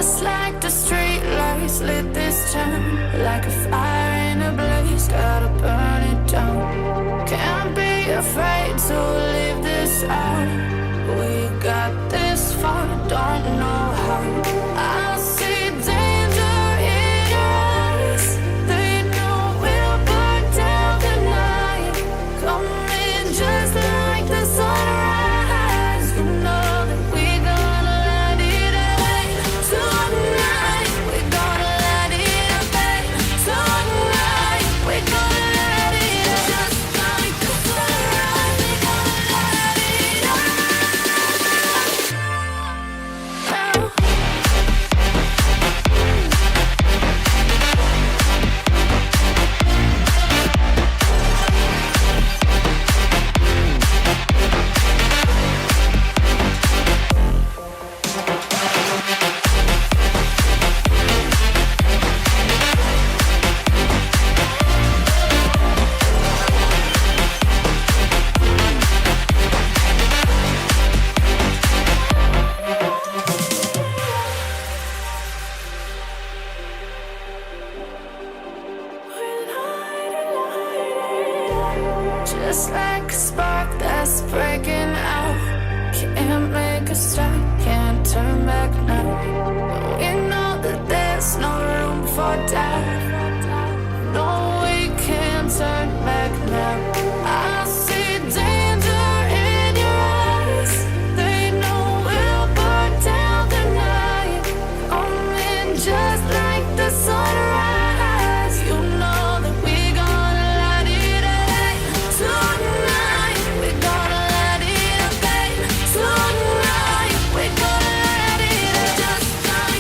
Just like the street lights lit this town, like a fire in a blaze, gotta burn it down. Can't be afraid to leave this out. We got this far, don't know how. I see danger in your eyes. They know we'll burn down the night. Coming just like the sunrise. You know that we gonna let it away. Tonight we gonna let it away. Tonight we gonna let it away. Just like the sunrise, we gonna let it away. Just like a spark that's breaking out. Can't make a stop, can't turn back now. We know that there's no room for doubt. No, we can't turn back now. I see danger in your eyes. They know we'll burn down the night. Coming just like the sunrise. You know that we gonna let it away. Tonight we gonna let it away. Tonight we gonna let it away. Just like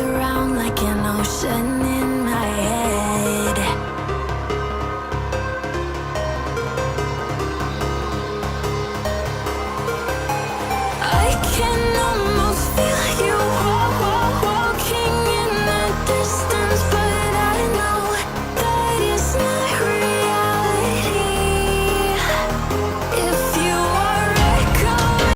around like an ocean